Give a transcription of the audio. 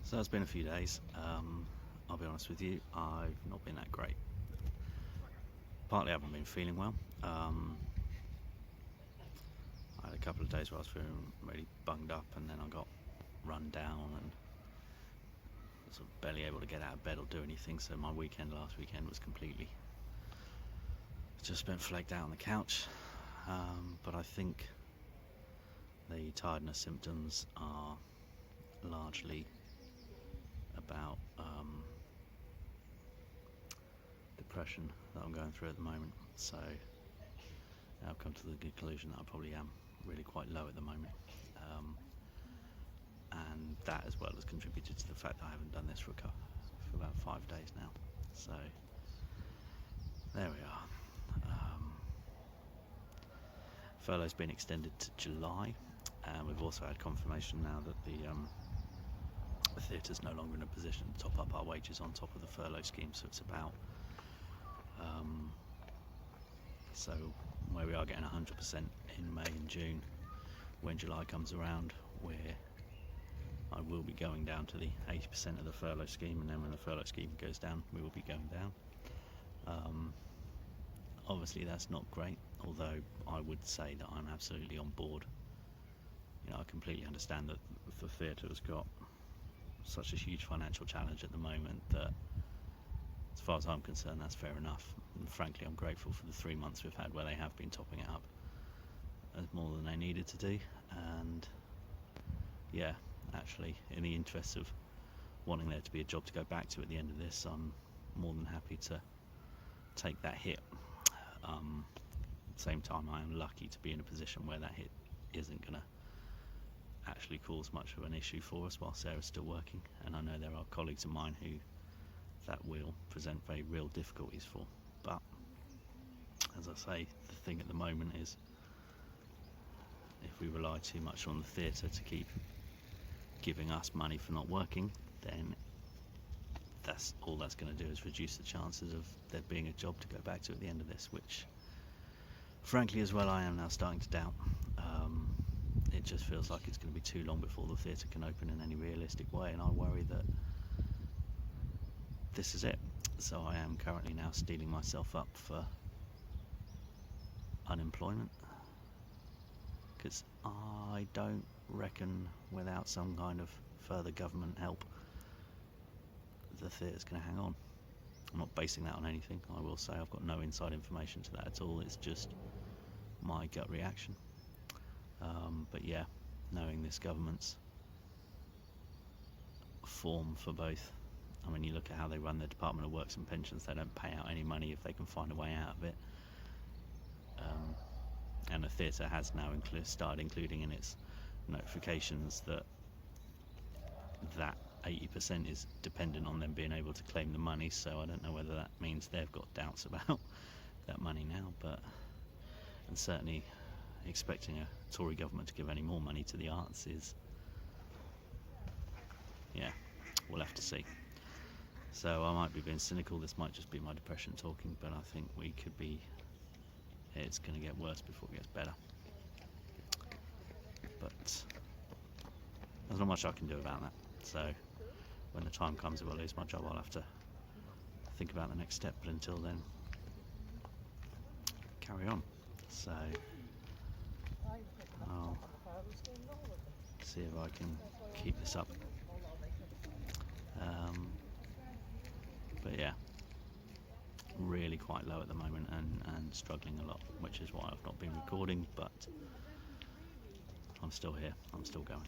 So it's been a few days. I'll be honest with you, I've not been that great. Partly I haven't been feeling well. I had a couple of days where I was feeling really bunged up, and then I got run down and sort of barely able to get out of bed or do anything. So my last weekend was completely just been flaked out on the couch. But I think the tiredness symptoms are largely about depression that I'm going through at the moment. So I've come to the conclusion that I probably am really quite low at the moment, and that as well has contributed to the fact that I haven't done this for about 5 days now. So there we are. Furlough's been extended to July, and we've also had confirmation now that the theatre's no longer in a position to top up our wages on top of the furlough scheme, so it's about so where we are getting 100% in May and June, when July comes around, where I will be going down to the 80% of the furlough scheme, and then when the furlough scheme goes down, we will be going down. Obviously that's not great, although I would say that I'm absolutely on board. I completely understand that the theatre has got such a huge financial challenge at the moment that, as far as I'm concerned, that's fair enough. And frankly, I'm grateful for the 3 months we've had where they have been topping it up as more than they needed to do. And yeah, actually, in the interests of wanting there to be a job to go back to at the end of this, I'm more than happy to take that hit. At the same time, I am lucky to be in a position where that hit isn't going to actually cause much of an issue for us while Sarah's still working, and I know there are colleagues of mine who that will present very real difficulties for. But as I say, the thing at the moment is, if we rely too much on the theatre to keep giving us money for not working, then that's all that's going to do is reduce the chances of there being a job to go back to at the end of this, which frankly as well I am now starting to doubt. It just feels like it's going to be too long before the theatre can open in any realistic way, and I worry that this is it. So I am currently now steeling myself up for unemployment, because I don't reckon without some kind of further government help the theatre's going to hang on. I'm not basing that on anything, I will say. I've got no inside information to that at all. It's just my gut reaction. But yeah, knowing this government's form for both, I mean, you look at how they run the Department of Works and Pensions, they don't pay out any money if they can find a way out of it. And the theatre has now started including in its notifications that 80% is dependent on them being able to claim the money, so I don't know whether that means they've got doubts about that money now, and certainly expecting a Tory government to give any more money to the arts is, yeah, we'll have to see. So I might be being cynical, this might just be my depression talking, but I think it's going to get worse before it gets better. But there's not much I can do about that, so when the time comes if I lose my job, I'll have to think about the next step, but until then, carry on. So I'll see if I can keep this up. But yeah, really quite low at the moment and struggling a lot, which is why I've not been recording, but I'm still here, I'm still going.